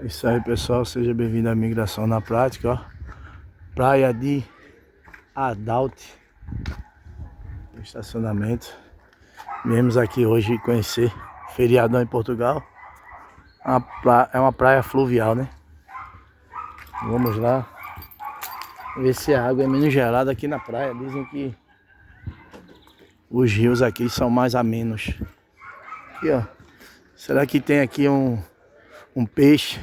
É isso aí, pessoal, seja bem-vindo à Migração na Prática, ó. Praia de Adalt, estacionamento. Viemos aqui hoje conhecer feriadão em Portugal. É uma praia fluvial, né? Vamos lá ver se a água é menos gelada aqui na praia. Dizem que os rios aqui são mais amenos. Aqui, ó. Será que tem aqui um peixe,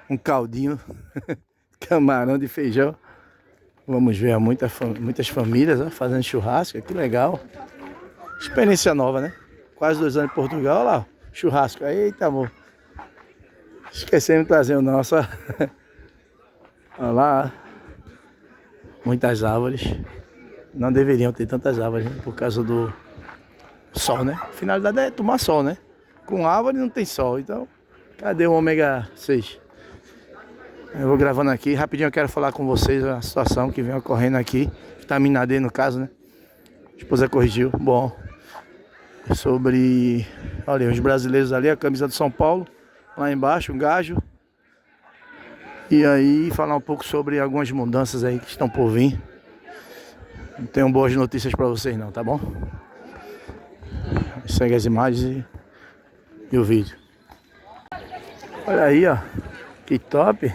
um caldinho, camarão de feijão? Vamos ver muitas famílias, ó, fazendo churrasco, que legal. Experiência nova, né? Quase 2 anos em Portugal, olha lá, churrasco. Eita, amor. Esquecemos de trazer o nosso, ó. Olha lá, muitas árvores. Não deveriam ter tantas árvores, né? Por causa do sol, né? A finalidade é tomar sol, né? Com árvore não tem sol, então cadê o ômega 6? Eu vou gravando aqui, rapidinho eu quero falar com vocês a situação que vem ocorrendo aqui. Vitamina D no caso, né? A esposa corrigiu. Bom, sobre, olha, os brasileiros ali, a camisa do São Paulo, lá embaixo, um gajo. E aí falar um pouco sobre algumas mudanças aí que estão por vir. Não tenho boas notícias para vocês não, tá bom? Segue as imagens e o vídeo. Olha aí, ó, que top.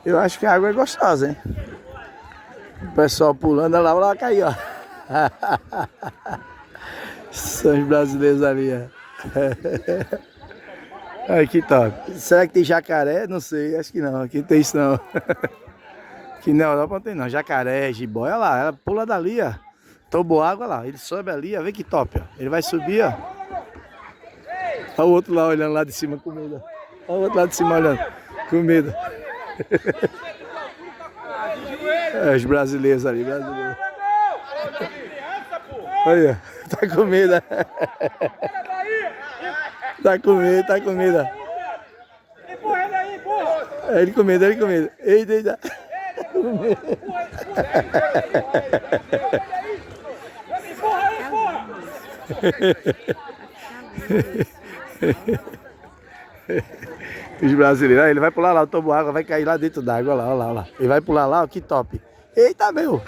Eu acho que a água é gostosa, hein? O pessoal pulando, olha lá, caiu, ó. São os brasileiros ali, ó. Ai, que top. Será que tem jacaré? Não sei, acho que não. Aqui não tem isso não. Aqui na Europa não tem não. Jacaré, jiboia, olha lá, ela pula dali, ó. Tomou água lá, ele sobe ali, ó. Vê que top, ó. Ele vai subir, ó. Olha o outro lá olhando lá de cima com medo. Olha o outro lá de cima olhando com medo. É, os brasileiros ali, brasileiros. Olha, tá com medo. Tá com medo, tá com medo. Empurra ele aí, empurra! Ele com medo, ele com medo. Eita, eita. Empurra, empurra! Os brasileiros, ele vai pular lá, o toboágua vai cair lá dentro d'água, olha lá, olha lá, olha lá. Ele vai pular lá, ó, que top. Eita, meu.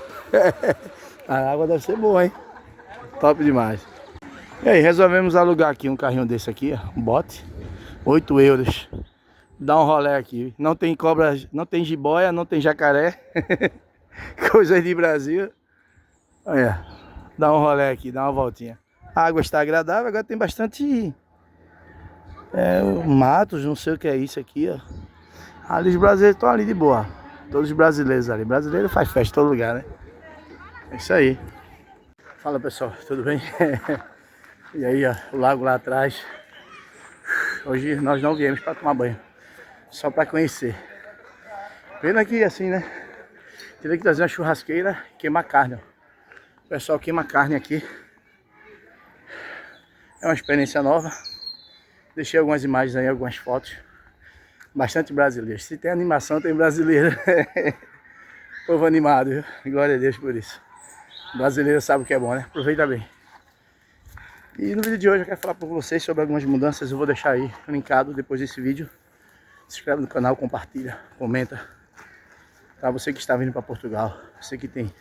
A água deve ser boa, hein? Top demais. E aí, resolvemos alugar aqui um carrinho desse aqui, ó, um bote. 8 euros. Dá um rolê aqui. Não tem cobra, não tem jiboia, não tem jacaré. Coisas de Brasil. Olha, dá um rolê aqui, dá uma voltinha. A água está agradável, agora tem bastante matos, não sei o que é isso aqui, ó. Ali os brasileiros estão ali de boa. Todos os brasileiros ali. Brasileiro faz festa em todo lugar, né? É isso aí. Fala, pessoal, tudo bem? E aí, ó, o lago lá atrás. Hoje nós não viemos para tomar banho, só para conhecer. Pena que assim, né? Teria que trazer uma churrasqueira e queimar carne, ó. O pessoal queima carne aqui. É uma experiência nova. Deixei algumas imagens aí, algumas fotos. Bastante brasileiros. Se tem animação, tem brasileiro. Povo animado, viu? Glória a Deus por isso. O brasileiro sabe o que é bom, né? Aproveita bem. E no vídeo de hoje eu quero falar para vocês sobre algumas mudanças. Eu vou deixar aí linkado depois desse vídeo. Se inscreve no canal, compartilha, comenta. Para você que está vindo para Portugal, você que tem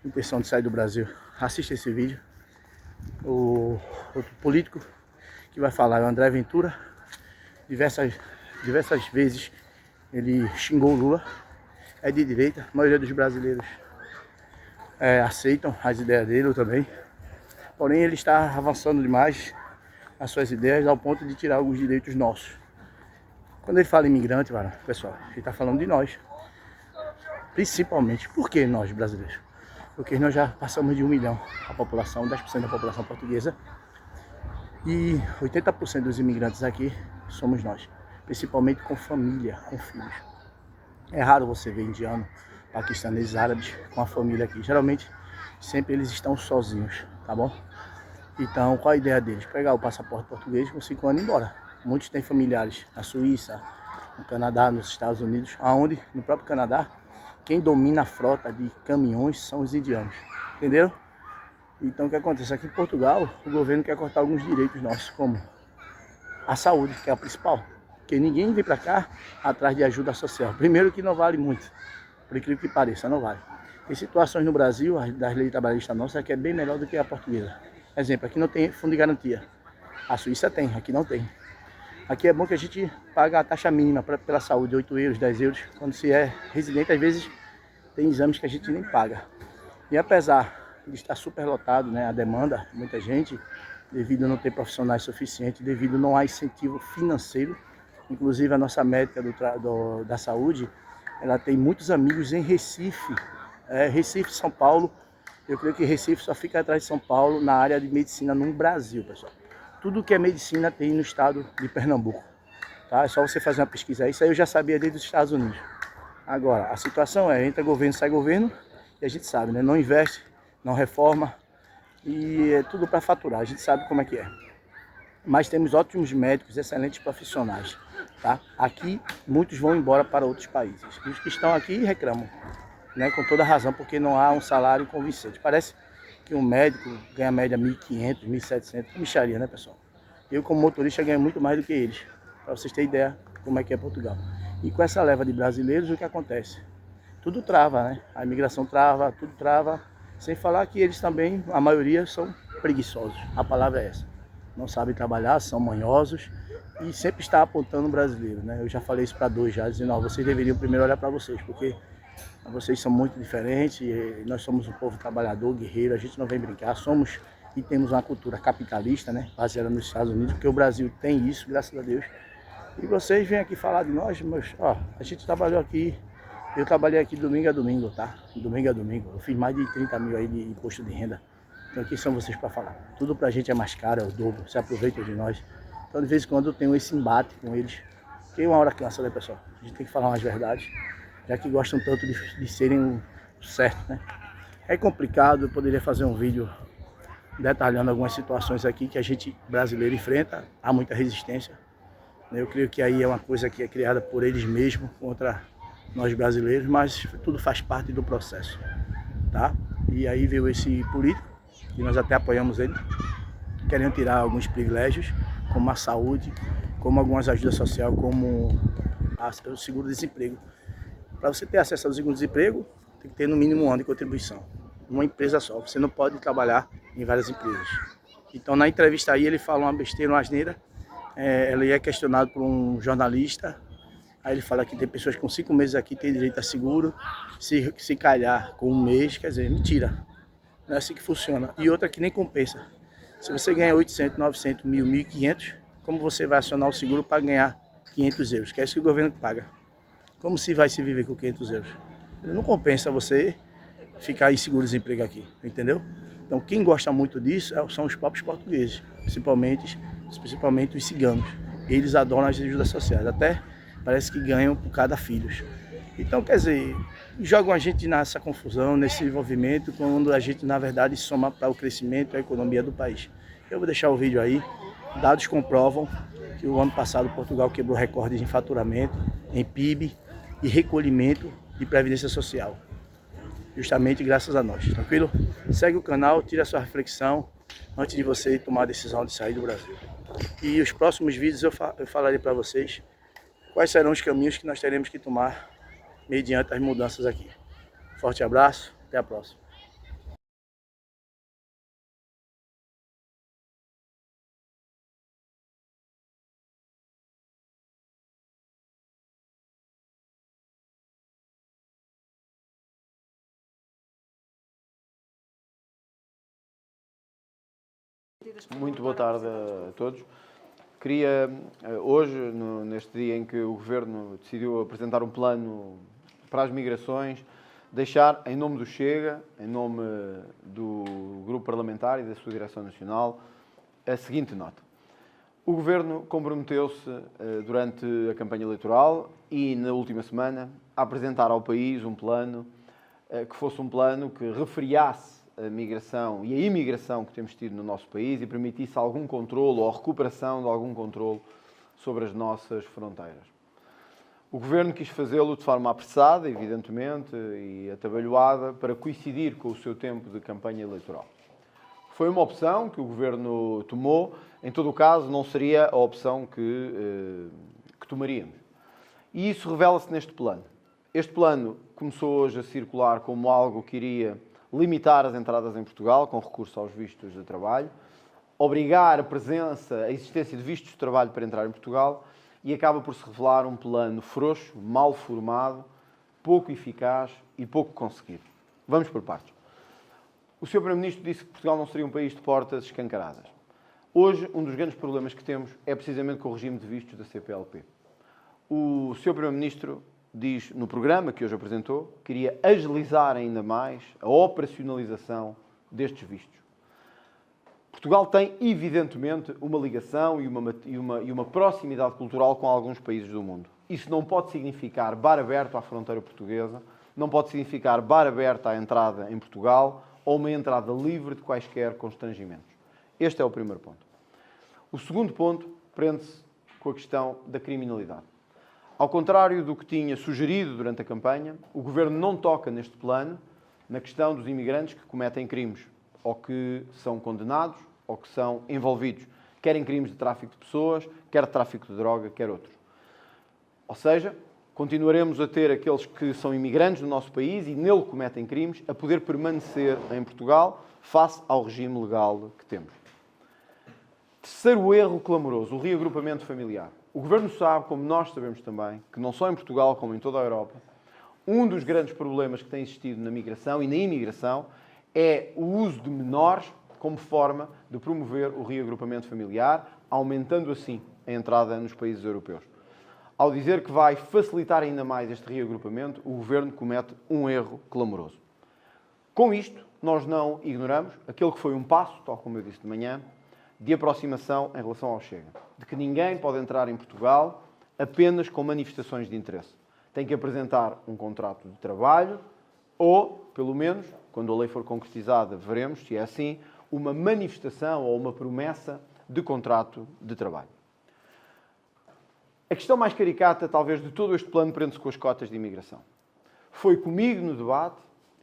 intenção de sair do Brasil, assista esse vídeo. O outro político que vai falar é o André Ventura. Diversas vezes ele xingou o Lula. É de direita, a maioria dos brasileiros aceitam as ideias dele também. Porém, ele está avançando demais as suas ideias ao ponto de tirar alguns direitos nossos. Quando ele fala imigrante, pessoal, ele está falando de nós. Principalmente, por que nós brasileiros? Porque nós já passamos de 1 milhão, a população, 10% da população portuguesa. E 80% dos imigrantes aqui somos nós. Principalmente com família, com filhos. É raro você ver indiano, paquistaneses, árabes com a família aqui. Geralmente, sempre eles estão sozinhos, tá bom? Então, qual a ideia deles? Pegar o passaporte português com 5 anos e ir embora. Muitos têm familiares na Suíça, no Canadá, nos Estados Unidos, aonde, no próprio Canadá, quem domina a frota de caminhões são os indianos, entenderam? Então, o que acontece? Aqui em Portugal, o governo quer cortar alguns direitos nossos, como a saúde, que é a principal. porque ninguém vem para cá atrás de ajuda social. Primeiro que não vale muito, por incrível que pareça, não vale. Tem situações no Brasil, das leis trabalhistas nossas, que é bem melhor do que a portuguesa. Exemplo, aqui não tem fundo de garantia. A Suíça tem, aqui não tem. Aqui é bom que a gente paga a taxa mínima pela saúde, 8 euros, 10 euros. Quando se é residente, às vezes tem exames que a gente nem paga. E apesar de estar superlotado, né, a demanda, muita gente, devido a não ter profissionais suficientes, devido a não há incentivo financeiro. Inclusive a nossa médica da saúde, ela tem muitos amigos em Recife, Recife, São Paulo. Eu creio que Recife só fica atrás de São Paulo na área de medicina no Brasil, pessoal. Tudo que é medicina tem no estado de Pernambuco, tá? É só você fazer uma pesquisa aí. Isso aí eu já sabia desde os Estados Unidos. Agora, a situação é, entra governo, sai governo, e a gente sabe, né? Não investe, não reforma, e é tudo para faturar, a gente sabe como é que é. Mas temos ótimos médicos, excelentes profissionais, tá? Aqui, muitos vão embora para outros países. E os que estão aqui reclamam, né? Com toda razão, porque não há um salário convincente. Parece que um médico ganha média 1.500, 1.700, mixaria, né, pessoal? Eu, como motorista, ganho muito mais do que eles, para vocês terem ideia como é que é Portugal. E com essa leva de brasileiros, o que acontece? Tudo trava, né? A imigração trava, tudo trava. Sem falar que eles também, a maioria, são preguiçosos. A palavra é essa. Não sabem trabalhar, são manhosos e sempre está apontando o brasileiro, né? Eu já falei isso para dois já, dizendo, ó, vocês deveriam primeiro olhar para vocês, porque vocês são muito diferentes, e nós somos um povo trabalhador, guerreiro, a gente não vem brincar, somos e temos uma cultura capitalista, né, baseada nos Estados Unidos, porque o Brasil tem isso, graças a Deus. E vocês vêm aqui falar de nós, mas ó, a gente trabalhou aqui, eu trabalhei aqui domingo a domingo, tá? Domingo a domingo, eu fiz mais de 30 mil aí de imposto de renda. Então quem são vocês para falar? Tudo pra gente é mais caro, é o dobro, se aproveitam de nós. Então de vez em quando eu tenho esse embate com eles, porque uma hora cansa, né, pessoal? A gente tem que falar umas verdades, já que gostam tanto de serem o certo, né? É complicado, eu poderia fazer um vídeo detalhando algumas situações aqui que a gente brasileiro enfrenta, há muita resistência. Eu creio que aí é uma coisa que é criada por eles mesmos contra nós brasileiros, mas tudo faz parte do processo, tá? E aí veio esse político, que nós até apoiamos ele, querendo tirar alguns privilégios, como a saúde, como algumas ajudas sociais, como o seguro-desemprego. Para você ter acesso ao seguro-desemprego, tem que ter no mínimo um ano de contribuição. Uma empresa só, você não pode trabalhar em várias empresas. Então na entrevista aí ele fala uma besteira, uma asneira, ele é questionado por um jornalista, aí ele fala que tem pessoas com 5 meses aqui que têm direito a seguro, se calhar com um mês, quer dizer, mentira. Não é assim que funciona. E outra que nem compensa. Se você ganha 800, 900, 1.000, 1.500, como você vai acionar o seguro para ganhar 500 euros? Que é isso que o governo paga. Como se vai se viver com 500 euros? Não compensa você ficar em seguro-desemprego aqui, entendeu? Então quem gosta muito disso são os próprios portugueses, principalmente os ciganos. Eles adoram as ajudas sociais, até parece que ganham por cada filho. Então, quer dizer, jogam a gente nessa confusão, nesse envolvimento, quando a gente, na verdade, soma para o crescimento e a economia do país. Eu vou deixar o vídeo aí, dados comprovam que o ano passado Portugal quebrou recordes em faturamento, em PIB e recolhimento de previdência social. Justamente graças a nós, tranquilo? Segue o canal, tira a sua reflexão antes de você tomar a decisão de sair do Brasil. E os próximos vídeos eu falarei para vocês quais serão os caminhos que nós teremos que tomar mediante as mudanças aqui. Forte abraço, até a próxima. Muito boa tarde a todos. Queria, hoje, neste dia em que o Governo decidiu apresentar um plano para as migrações, deixar, em nome do Chega, em nome do Grupo Parlamentar e da sua Direção Nacional, a seguinte nota. O Governo comprometeu-se, durante a campanha eleitoral e na última semana, a apresentar ao país um plano que fosse um plano que refriasse a migração e a imigração que temos tido no nosso país e permitisse algum controle ou a recuperação de algum controle sobre as nossas fronteiras. O Governo quis fazê-lo de forma apressada, evidentemente, e atabalhoada, para coincidir com o seu tempo de campanha eleitoral. Foi uma opção que o Governo tomou, em todo o caso não seria a opção que tomaríamos. E isso revela-se neste plano. Este plano começou hoje a circular como algo que iria limitar as entradas em Portugal, com recurso aos vistos de trabalho, obrigar a presença, a existência de vistos de trabalho para entrar em Portugal, e acaba por se revelar um plano frouxo, mal formado, pouco eficaz e pouco conseguido. Vamos por partes. O Sr. Primeiro-Ministro disse que Portugal não seria um país de portas escancaradas. Hoje, um dos grandes problemas que temos é precisamente com o regime de vistos da CPLP. O Sr. Primeiro-Ministro diz no programa que hoje apresentou que iria agilizar ainda mais a operacionalização destes vistos. Portugal tem, evidentemente, uma ligação e uma proximidade cultural com alguns países do mundo. Isso não pode significar bar aberto à fronteira portuguesa, não pode significar bar aberto à entrada em Portugal ou uma entrada livre de quaisquer constrangimentos. Este é o primeiro ponto. O segundo ponto prende-se com a questão da criminalidade. Ao contrário do que tinha sugerido durante a campanha, o Governo não toca neste plano na questão dos imigrantes que cometem crimes ou que são condenados ou que são envolvidos, quer em crimes de tráfico de pessoas, quer de tráfico de droga, quer outros. Ou seja, continuaremos a ter aqueles que são imigrantes no nosso país e nele cometem crimes, a poder permanecer em Portugal face ao regime legal que temos. Terceiro erro clamoroso, o reagrupamento familiar. O Governo sabe, como nós sabemos também, que não só em Portugal como em toda a Europa, um dos grandes problemas que tem existido na migração e na imigração é o uso de menores como forma de promover o reagrupamento familiar, aumentando assim a entrada nos países europeus. Ao dizer que vai facilitar ainda mais este reagrupamento, o Governo comete um erro clamoroso. Com isto, nós não ignoramos aquele que foi um passo, tal como eu disse de manhã, de aproximação em relação ao Chega. De que ninguém pode entrar em Portugal apenas com manifestações de interesse. Tem que apresentar um contrato de trabalho ou, pelo menos, quando a lei for concretizada, veremos se é assim, uma manifestação ou uma promessa de contrato de trabalho. A questão mais caricata, talvez, de todo este plano prende-se com as cotas de imigração. Foi comigo no debate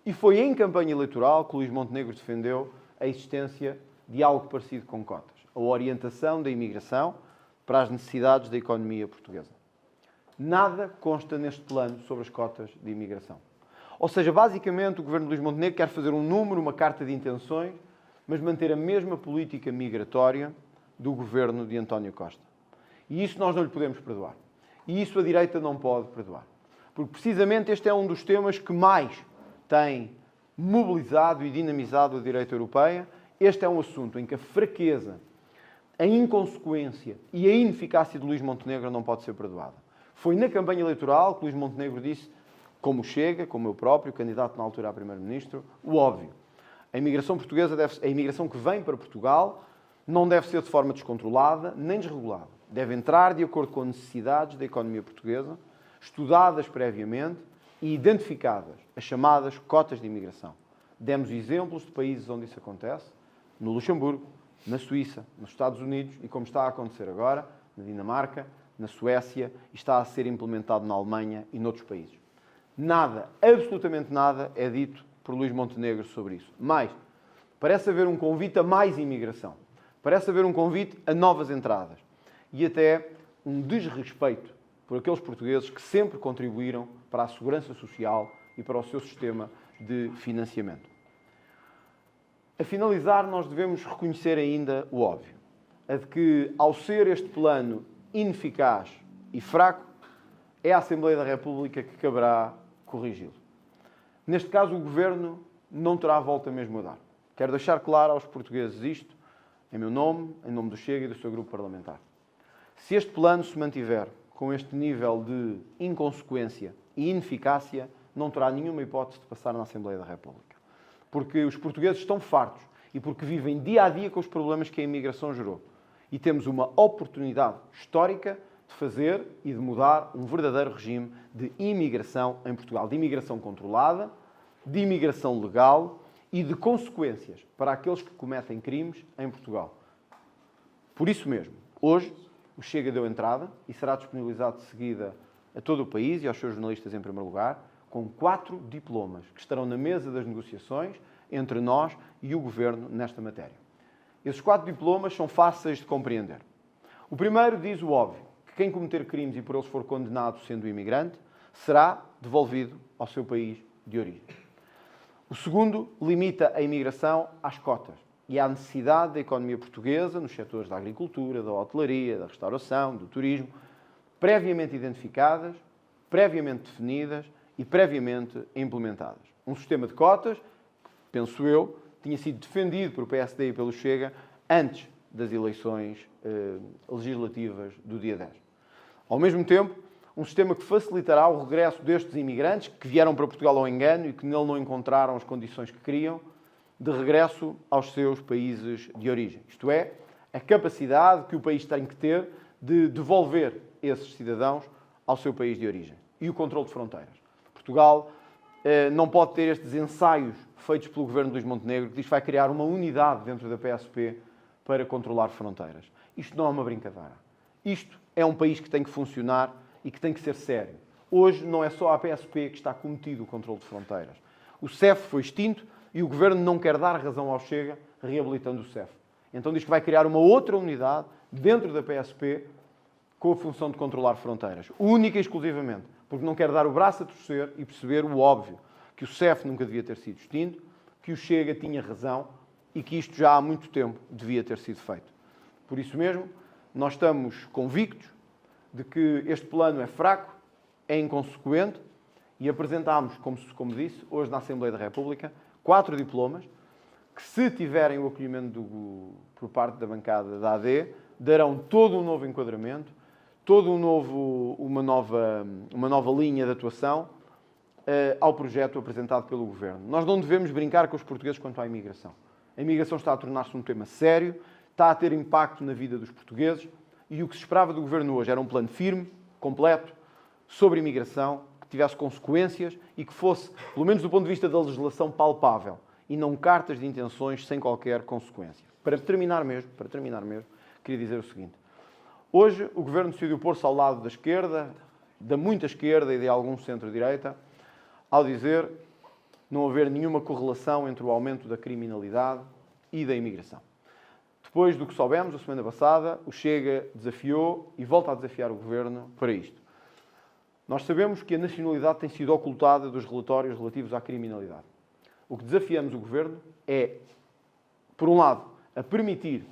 e foi em campanha eleitoral que Luís Montenegro defendeu a existência de algo parecido com cotas. A orientação da imigração para as necessidades da economia portuguesa. Nada consta neste plano sobre as cotas de imigração. Ou seja, basicamente, o Governo de Luís Montenegro quer fazer um número, uma carta de intenções, mas manter a mesma política migratória do Governo de António Costa. E isso nós não lhe podemos perdoar. E isso a direita não pode perdoar. Porque precisamente este é um dos temas que mais tem mobilizado e dinamizado a direita europeia. Este é um assunto em que a fraqueza, a inconsequência e a ineficácia de Luís Montenegro não pode ser perdoada. Foi na campanha eleitoral que Luís Montenegro disse, como Chega, como eu próprio, candidato na altura a Primeiro-Ministro, o óbvio. A imigração portuguesa a imigração que vem para Portugal não deve ser de forma descontrolada nem desregulada. Deve entrar de acordo com as necessidades da economia portuguesa, estudadas previamente e identificadas, as chamadas cotas de imigração. Demos exemplos de países onde isso acontece, no Luxemburgo, na Suíça, nos Estados Unidos e, como está a acontecer agora, na Dinamarca, na Suécia e está a ser implementado na Alemanha e noutros países. Nada, absolutamente nada, é dito por Luís Montenegro sobre isso. Mas parece haver um convite a mais imigração. Parece haver um convite a novas entradas. E até um desrespeito por aqueles portugueses que sempre contribuíram para a segurança social e para o seu sistema de financiamento. A finalizar, nós devemos reconhecer ainda o óbvio. A de que, ao ser este plano ineficaz e fraco, é a Assembleia da República que caberá corrigi-lo. Neste caso, o Governo não terá volta mesmo a dar. Quero deixar claro aos portugueses isto, em meu nome, em nome do Chega e do seu grupo parlamentar. Se este plano se mantiver com este nível de inconsequência e ineficácia, não terá nenhuma hipótese de passar na Assembleia da República. Porque os portugueses estão fartos e porque vivem dia a dia com os problemas que a imigração gerou. E temos uma oportunidade histórica de fazer e de mudar um verdadeiro regime de imigração em Portugal. De imigração controlada, de imigração legal e de consequências para aqueles que cometem crimes em Portugal. Por isso mesmo, hoje o Chega deu entrada e será disponibilizado de seguida a todo o país e aos seus jornalistas em primeiro lugar, com 4 diplomas que estarão na mesa das negociações entre nós e o Governo nesta matéria. Esses 4 diplomas são fáceis de compreender. O primeiro diz o óbvio, que quem cometer crimes e por eles for condenado sendo imigrante, será devolvido ao seu país de origem. O segundo limita a imigração às cotas e à necessidade da economia portuguesa nos setores da agricultura, da hotelaria, da restauração, do turismo, previamente identificadas, previamente definidas e previamente implementadas. Um sistema de cotas, penso eu, tinha sido defendido pelo PSD e pelo Chega antes das eleições legislativas do dia 10. Ao mesmo tempo, um sistema que facilitará o regresso destes imigrantes que vieram para Portugal ao engano e que nele não encontraram as condições que queriam, de regresso aos seus países de origem. Isto é, a capacidade que o país tem que ter de devolver esses cidadãos ao seu país de origem. E o controle de fronteiras. Portugal não pode ter estes ensaios feitos pelo governo de Luís Montenegro, que diz que vai criar uma unidade dentro da PSP para controlar fronteiras. Isto não é uma brincadeira. Isto é um país que tem que funcionar e que tem que ser sério. Hoje não é só a PSP que está cometido o controle de fronteiras. O CEF foi extinto e o governo não quer dar razão ao Chega, reabilitando o CEF. Então diz que vai criar uma outra unidade dentro da PSP com a função de controlar fronteiras. Única e exclusivamente. Porque não quer dar o braço a torcer e perceber o óbvio. Que o CEF nunca devia ter sido extinto, que o Chega tinha razão e que isto já há muito tempo devia ter sido feito. Por isso mesmo, nós estamos convictos de que este plano é fraco, é inconsequente e apresentámos, como disse, hoje na Assembleia da República, 4 diplomas que, se tiverem o acolhimento por parte da bancada da AD, darão todo um novo enquadramento, uma nova linha de atuação ao projeto apresentado pelo Governo. Nós não devemos brincar com os portugueses quanto à imigração. A imigração está a tornar-se um tema sério, está a ter impacto na vida dos portugueses e o que se esperava do Governo hoje era um plano firme, completo, sobre imigração, que tivesse consequências e que fosse, pelo menos do ponto de vista da legislação, palpável e não cartas de intenções sem qualquer consequência. Para terminar mesmo, queria dizer o seguinte. Hoje o Governo decidiu pôr-se ao lado da esquerda, da muita esquerda e de algum centro-direita, ao dizer não haver nenhuma correlação entre o aumento da criminalidade e da imigração. Depois do que soubemos, a semana passada, o Chega desafiou e volta a desafiar o Governo para isto. Nós sabemos que a nacionalidade tem sido ocultada dos relatórios relativos à criminalidade. O que desafiamos o Governo é, por um lado, a permitir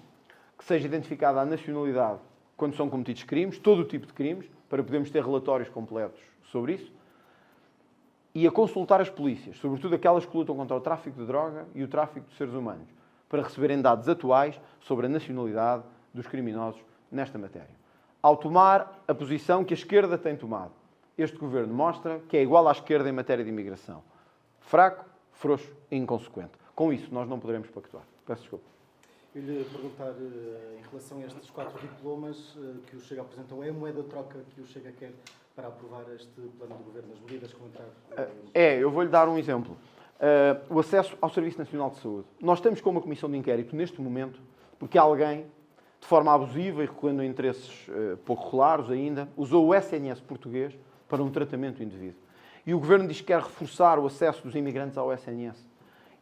que seja identificada a nacionalidade quando são cometidos crimes, todo o tipo de crimes, para podermos ter relatórios completos sobre isso, e a consultar as polícias, sobretudo aquelas que lutam contra o tráfico de droga e o tráfico de seres humanos, para receberem dados atuais sobre a nacionalidade dos criminosos nesta matéria. Ao tomar a posição que a esquerda tem tomado, este Governo mostra que é igual à esquerda em matéria de imigração. Fraco, frouxo e inconsequente. Com isso, nós não poderemos pactuar. Peço desculpa. Eu lhe perguntar, em relação a estes 4 diplomas que o Chega apresentou, é a moeda de troca que o Chega quer para aprovar este plano de governo, as medidas que vão entrar? Eu vou-lhe dar um exemplo. O acesso ao Serviço Nacional de Saúde. Nós estamos com uma comissão de inquérito neste momento, porque alguém, de forma abusiva e recorrendo a interesses pouco claros ainda, usou o SNS português para um tratamento indevido. E o Governo diz que quer reforçar o acesso dos imigrantes ao SNS.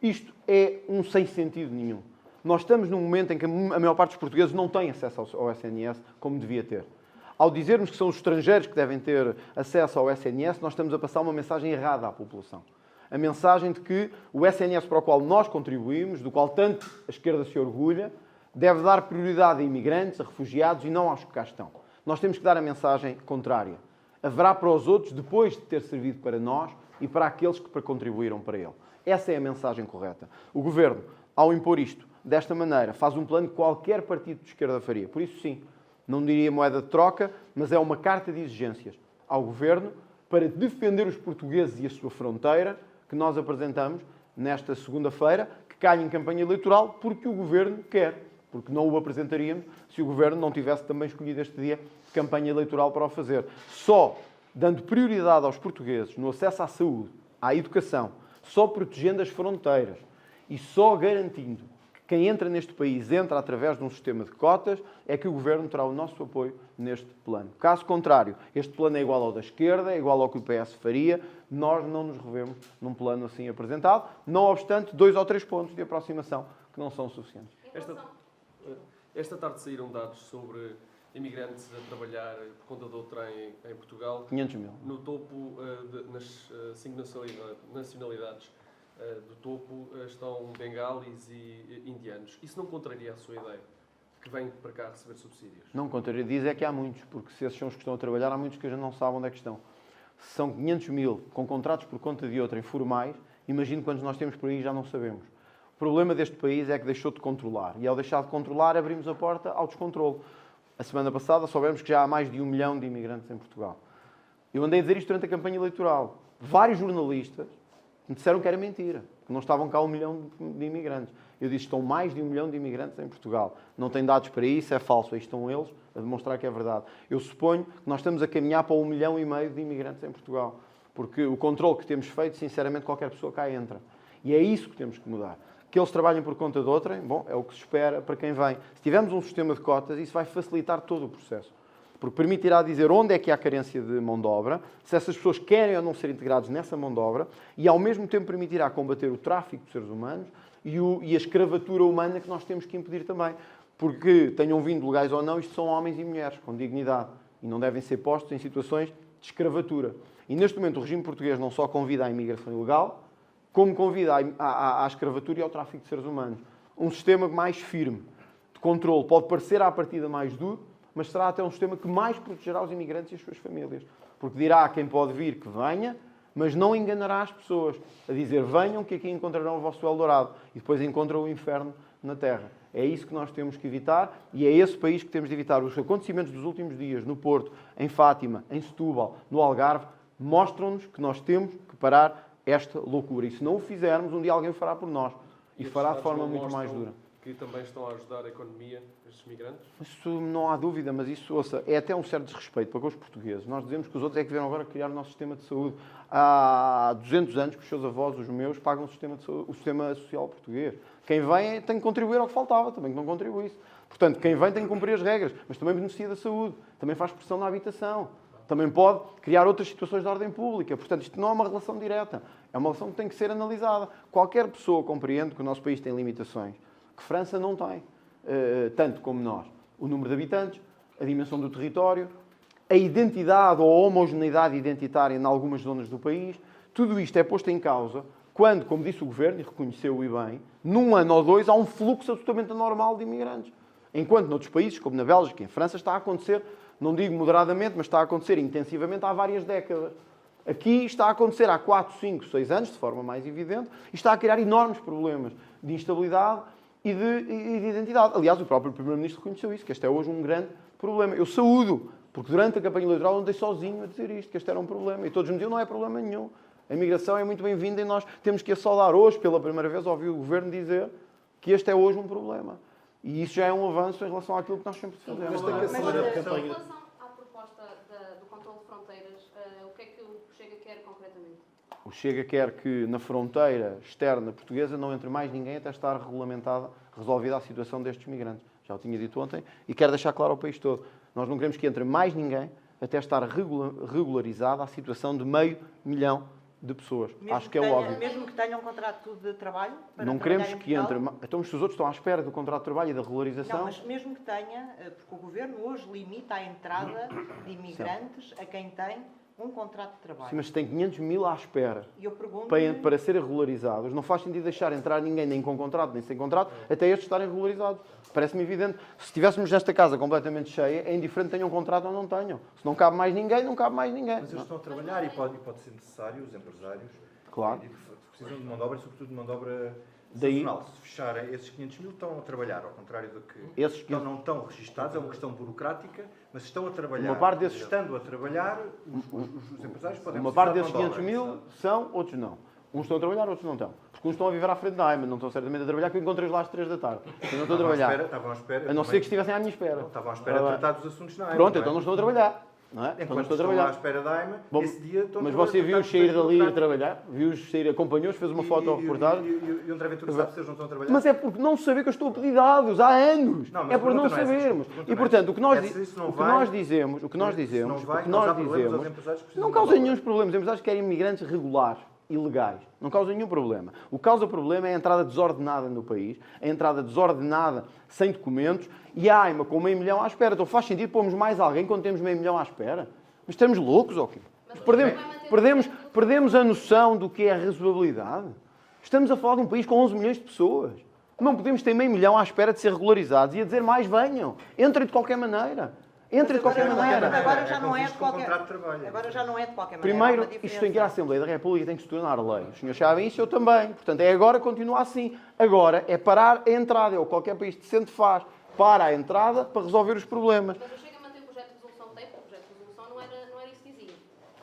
Isto é um sem sentido nenhum. Nós estamos num momento em que a maior parte dos portugueses não tem acesso ao SNS como devia ter. Ao dizermos que são os estrangeiros que devem ter acesso ao SNS, nós estamos a passar uma mensagem errada à população. A mensagem de que o SNS para o qual nós contribuímos, do qual tanto a esquerda se orgulha, deve dar prioridade a imigrantes, a refugiados e não aos que cá estão. Nós temos que dar a mensagem contrária. Haverá para os outros depois de ter servido para nós e para aqueles que contribuíram para ele. Essa é a mensagem correta. O Governo, ao impor isto desta maneira, faz um plano que qualquer partido de esquerda faria. Por isso, sim, não diria moeda de troca, mas é uma carta de exigências ao Governo para defender os portugueses e a sua fronteira que nós apresentamos nesta segunda-feira, que cai em campanha eleitoral porque o Governo quer, porque não o apresentaríamos se o Governo não tivesse também escolhido este dia de campanha eleitoral para o fazer. Só dando prioridade aos portugueses no acesso à saúde, à educação, só protegendo as fronteiras e só garantindo que quem entra neste país entra através de um sistema de cotas, é que o Governo terá o nosso apoio neste plano. Caso contrário, este plano é igual ao da esquerda, é igual ao que o PS faria, nós não nos revemos num plano assim apresentado, não obstante 2 ou 3 pontos de aproximação que não são suficientes. Esta tarde saíram dados sobre imigrantes a trabalhar por conta do trem em Portugal. 500 mil. No topo, nas 5 nacionalidades do topo, estão bengalis e indianos. Isso não contraria a sua ideia? Que vêm para cá receber subsídios? Não contraria. Diz é que há muitos, porque se esses são os que estão a trabalhar, há muitos que a gente não sabe onde é que estão. Se são 500 mil com contratos por conta de outra informais, imagino quantos nós temos por aí, já não sabemos. O problema deste país é que deixou de controlar. E ao deixar de controlar, abrimos a porta ao descontrole. A semana passada soubemos que já há mais de 1 milhão de imigrantes em Portugal. Eu andei a dizer isto durante a campanha eleitoral. Vários jornalistas me disseram que era mentira, que não estavam cá 1 milhão de imigrantes. Eu disse, estão mais de 1 milhão de imigrantes em Portugal. Não tem dados para isso, é falso. Aí estão eles a demonstrar que é verdade. Eu suponho que nós estamos a caminhar para 1,5 milhão de imigrantes em Portugal. Porque o controle que temos feito, sinceramente, qualquer pessoa cá entra. E é isso que temos que mudar. Que eles trabalhem por conta de outrem, bom, é o que se espera para quem vem. Se tivermos um sistema de cotas, isso vai facilitar todo o processo. Porque permitirá dizer onde é que há carência de mão de obra, se essas pessoas querem ou não ser integradas nessa mão de obra, e ao mesmo tempo permitirá combater o tráfico de seres humanos e a escravatura humana que nós temos que impedir também. Porque tenham vindo legais ou não, isto são homens e mulheres com dignidade e não devem ser postos em situações de escravatura. E neste momento o regime português não só convida à imigração ilegal, como convida à escravatura e ao tráfico de seres humanos. Um sistema mais firme, de controle, pode parecer à partida mais duro, mas será até um sistema que mais protegerá os imigrantes e as suas famílias. Porque dirá a quem pode vir que venha, mas não enganará as pessoas. A dizer, venham que aqui encontrarão o vosso Eldorado. E depois encontram o inferno na terra. É isso que nós temos que evitar e é esse país que temos de evitar. Os acontecimentos dos últimos dias, no Porto, em Fátima, em Setúbal, no Algarve, mostram-nos que nós temos que parar esta loucura. E se não o fizermos, um dia alguém o fará por nós. E fará de forma muito mais dura. Que também estão a ajudar a economia, estes migrantes? Isso não há dúvida, mas isso, ouça, é até um certo desrespeito para com os portugueses. Nós dizemos que os outros é que vieram agora criar o nosso sistema de saúde. Há 200 anos que os seus avós, os meus, pagam o sistema, de saúde, o sistema social português. Quem vem tem que contribuir ao que faltava, também que não contribuísse. Portanto, quem vem tem que cumprir as regras, mas também beneficia da saúde, também faz pressão na habitação. Também pode criar outras situações de ordem pública. Portanto, isto não é uma relação direta. É uma relação que tem que ser analisada. Qualquer pessoa compreende que o nosso país tem limitações, que França não tem, tanto como nós. O número de habitantes, a dimensão do território, a identidade ou a homogeneidade identitária em algumas zonas do país. Tudo isto é posto em causa quando, como disse o Governo, e reconheceu-o bem, num ano ou dois há um fluxo absolutamente anormal de imigrantes. Enquanto noutros países, como na Bélgica e em França, está a acontecer, não digo moderadamente, mas está a acontecer intensivamente há várias décadas. Aqui está a acontecer há 4, 5, 6 anos, de forma mais evidente, e está a criar enormes problemas de instabilidade e de identidade. Aliás, o próprio Primeiro-Ministro reconheceu isso, que este é hoje um grande problema. Eu saúdo, porque durante a campanha eleitoral eu andei sozinho a dizer isto, que este era um problema. E todos me diziam, não é problema nenhum. A imigração é muito bem-vinda e nós temos que a saudar. Hoje, pela primeira vez, ouvi o Governo dizer que este é hoje um problema. E isso já é um avanço em relação àquilo que nós sempre fazemos. Mas tem que acelerar a Em campanha. relação à proposta do controle de fronteiras, o que é que o Chega quer concretamente? O Chega quer que na fronteira externa portuguesa não entre mais ninguém até estar regulamentada, resolvida a situação destes migrantes. Já o tinha dito ontem e quero deixar claro ao país todo. Nós não queremos que entre mais ninguém até estar regularizada a situação de 500 mil de pessoas. Acho que é óbvio. Mesmo que tenham um contrato de trabalho? Para Não queremos trabalhar em que entre... Portugal? Então, se os outros estão à espera do contrato de trabalho e da regularização... Não, mas mesmo que tenha, porque o Governo hoje limita a entrada de imigrantes a quem tem um contrato de trabalho. Sim, mas tem 500 mil à espera E eu pergunto... para serem regularizados. Não faz sentido deixar entrar ninguém nem com contrato nem sem contrato até estes estarem regularizados. Parece-me evidente. Se estivéssemos nesta casa completamente cheia, é indiferente tenham um contrato ou não tenham. Se não cabe mais ninguém, não cabe mais ninguém. Mas eles estão a trabalhar e pode ser necessário, os empresários, Claro. que precisam de mão de obra, sobretudo de mão de obra Daí- sazonal. Se fecharem esses 500 mil, estão a trabalhar, ao contrário do que Esses então, não estão registados, é uma questão burocrática, mas estão a trabalhar. Uma parte desses- Estando a trabalhar, os empresários podem Uma precisar parte de desses mão de 500 obra. mil são, outros não. Uns estão a trabalhar, outros não estão. Porque uns estão a viver à frente da AIMA, não estão certamente a trabalhar, que eu encontrei-os lá às 3 da tarde. Eu não estou a trabalhar. Estavam à espera. A não ser que estivessem à minha espera. Estavam à espera de tratar dos assuntos na AIMA. Pronto, então não estou a trabalhar. Não é? Então não Enquanto estou a estão lá à trabalhar. espera da AIMA, Bom, esse dia estão mas a você tratar viu-os dos sair dali a burocráticos. trabalhar? Viu-os sair, acompanhou-os, fez uma foto reportagem? E André Ventura sabe se eles não estão a trabalhar? Mas é porque não saber que eu estou a pedir dados há anos. Não, mas É a por não pergunta não é essa, sabermos. desculpa, a pergunta E não é portanto, essa. o que nós, É se isso não o que vai- nós dizemos, Se não vai causar problemas aos empresários que precisam não de causa mão de nenhum obra. problema. Os empresários querem imigrantes regulares. ilegais. Não causa nenhum problema. O que causa problema é a entrada desordenada no país, a entrada desordenada sem documentos e a AIMA com 500 mil à espera. Então faz sentido pormos mais alguém quando temos 500 mil à espera? Mas estamos loucos ou quê? Perdemos a noção do que é a razoabilidade. Estamos a falar de um país com 11 milhões de pessoas. Não podemos ter 500 mil à espera de ser regularizados e a dizer mais venham. Entrem de qualquer maneira. Entrem de qualquer maneira. Agora já não é de qualquer contrato de trabalho. Agora já não é de qualquer maneira. Primeiro, há uma isto tem que ir à diferença. Assembleia da República e tem que se tornar lei. Os senhores sabem isso, eu também. Portanto, é agora continua assim. Agora é parar a entrada. É o que qualquer país decente faz. Para a entrada para resolver os problemas. Mas o Chega mantém o projeto de resolução que tem, porque o projeto de resolução não era isso que dizia.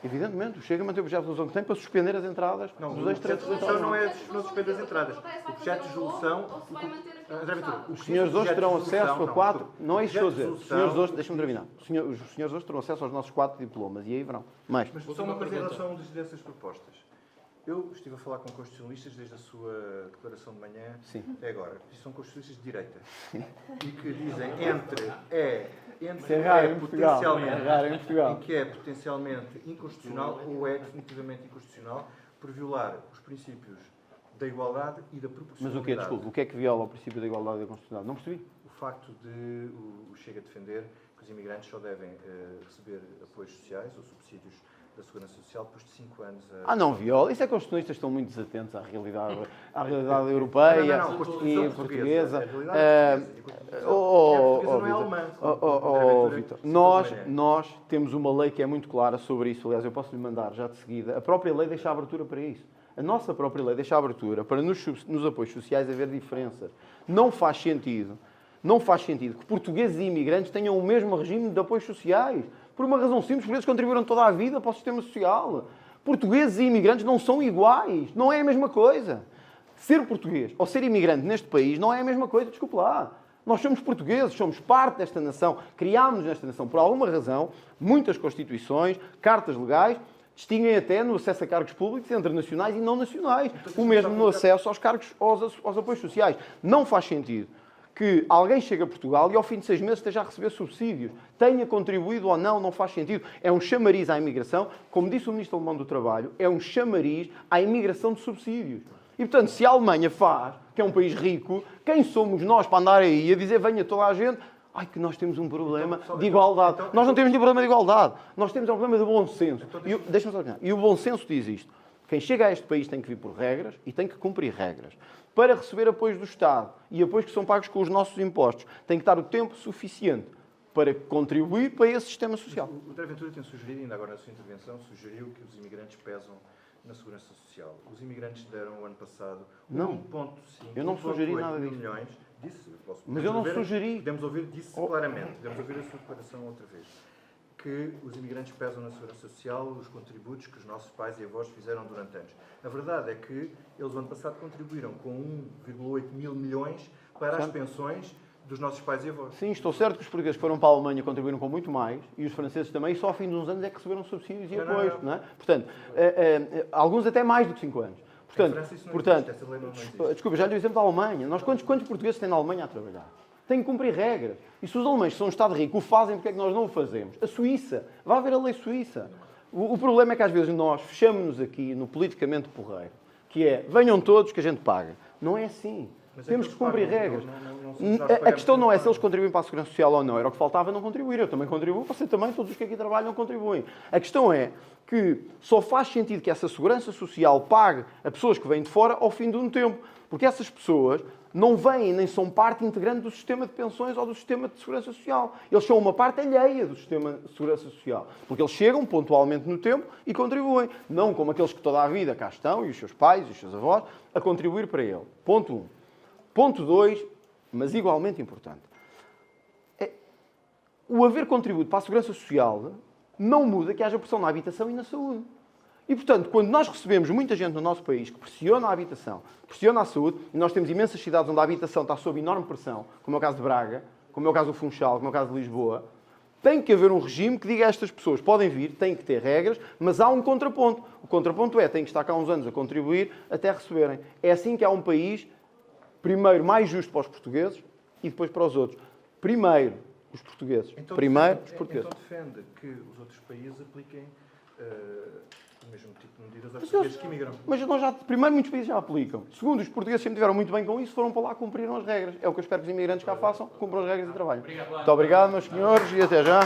Evidentemente, o Chega a manter o projeto de resolução que tem para suspender as entradas Não, dos o projeto de ex-territórios. resolução não suspende as entradas. O projeto de resolução... André Ventura, Os senhores hoje terão acesso a 4... Não é isso que estou a dizer. Projeto de Os senhores resolução- hoje... Deixa-me terminar. Os senhores hoje terão acesso aos nossos 4 diplomas. E aí verão. Mais. Mas só uma coisa em relação a uma dessas propostas. Eu estive a falar com constitucionalistas desde a sua declaração de manhã Sim. até agora. E são constitucionalistas de direita. E que dizem entre Isso é raro em Portugal. potencialmente, É raro em Portugal. em que é potencialmente inconstitucional ou é definitivamente inconstitucional por violar os princípios da igualdade e da Mas proporcionalidade. o quê? Desculpe. O que é que viola o princípio da igualdade e da constitucionalidade? Não percebi. O facto de o Chega defender que os imigrantes só devem receber apoios sociais ou subsídios da Segurança Social depois de 5 anos. Não viola. Isso é que os constitucionalistas estão muito desatentos à realidade europeia Não, Constituição e portuguesa. A realidade é portuguesa. E a portuguesa não é alemã. Vitor, nós temos uma lei que é muito clara sobre isso. Aliás, eu posso lhe mandar já de seguida. A própria lei deixa abertura para isso. A nossa própria lei deixa abertura para nos apoios sociais haver diferenças. Não faz sentido que portugueses e imigrantes tenham o mesmo regime de apoios sociais. Por uma razão simples, porque eles contribuíram toda a vida para o sistema social. Portugueses e imigrantes não são iguais. Não é a mesma coisa. Ser português ou ser imigrante neste país não é a mesma coisa. Desculpe lá. Nós somos portugueses, somos parte desta nação. Criámos nesta nação, por alguma razão, muitas constituições, cartas legais, distinguem até no acesso a cargos públicos entre nacionais e não nacionais. O mesmo no acesso aos cargos, aos apoios sociais. Não faz sentido que alguém chegue a Portugal e ao fim de 6 meses esteja a receber subsídios. Tenha contribuído ou não faz sentido. É um chamariz à imigração. Como disse o Ministro Alemão do Trabalho, é um chamariz à imigração de subsídios. E, portanto, se a Alemanha faz, que é um país rico, quem somos nós para andar aí a dizer venha toda a gente... Ai, que nós temos um problema de igualdade. Nós não temos nenhum problema de igualdade. Nós temos um problema de bom senso. Deixa-me só terminar. E o bom senso diz isto. Quem chega a este país tem que vir por regras e tem que cumprir regras. Para receber apoios do Estado e apoios que são pagos com os nossos impostos, tem que estar o tempo suficiente para contribuir para esse sistema social. O André Ventura tem sugerido, ainda agora na sua intervenção, sugeriu que os imigrantes pesam na Segurança Social. Os imigrantes deram o ano passado 1,5 Eu não sugeri nada disso. milhões. Disse, Mas eu não sugeri. Podemos ouvir, disse claramente, podemos ouvir a sua declaração outra vez, que os imigrantes pesam na Segurança Social os contributos que os nossos pais e avós fizeram durante anos. A verdade é que eles, o ano passado, contribuíram com 1,8 mil milhões para as pensões dos nossos pais e avós. Sim, estou certo que os portugueses que foram para a Alemanha contribuíram com muito mais e os franceses também, e só ao fim de uns anos é que receberam subsídios e apoios. Não é? Portanto, alguns até mais do que 5 anos. Portanto, essa lei não existe. desculpa, já lhe dei o exemplo da Alemanha. Nós, quantos portugueses têm na Alemanha a trabalhar? Têm que cumprir regras. E se os alemães, que são um Estado rico, o fazem, porque é que nós não o fazemos? A Suíça. Vai haver a lei suíça. O problema é que às vezes nós fechamos-nos aqui no politicamente porreiro, que é, venham todos que a gente paga. Não é assim. Mas Temos que cumprir regras. A A questão não é se eles contribuem para a Segurança Social ou não. Era o que faltava não contribuir. Eu também contribuo, você também, todos os que aqui trabalham contribuem. A questão é que só faz sentido que essa Segurança Social pague a pessoas que vêm de fora ao fim de um tempo. Porque essas pessoas não vêm nem são parte integrante do sistema de pensões ou do sistema de segurança social. Eles são uma parte alheia do sistema de segurança social. Porque eles chegam pontualmente no tempo e contribuem. Não como aqueles que toda a vida cá estão, e os seus pais e os seus avós, a contribuir para ele. Ponto 1. Ponto 2, mas igualmente importante. O haver contributo para a segurança social não muda que haja pressão na habitação e na saúde. E, portanto, quando nós recebemos muita gente no nosso país que pressiona a habitação, pressiona a saúde, e nós temos imensas cidades onde a habitação está sob enorme pressão, como é o caso de Braga, como é o caso do Funchal, como é o caso de Lisboa, tem que haver um regime que diga a estas pessoas, podem vir, têm que ter regras, mas há um contraponto. O contraponto é, têm que estar cá uns anos a contribuir até receberem. É assim que há um país, primeiro, mais justo para os portugueses e depois para os outros. Primeiro, os portugueses. Então, Primeiro, os portugueses. Então defende que os outros países apliquem o mesmo tipo de medidas aos portugueses que imigram. Mas nós já, primeiro, muitos países já aplicam. Segundo, os portugueses sempre tiveram muito bem com isso, foram para lá, cumpriram as regras. É o que eu espero que os imigrantes cá façam, cumpram as regras e trabalhem. Muito obrigado, meus senhores, e até já.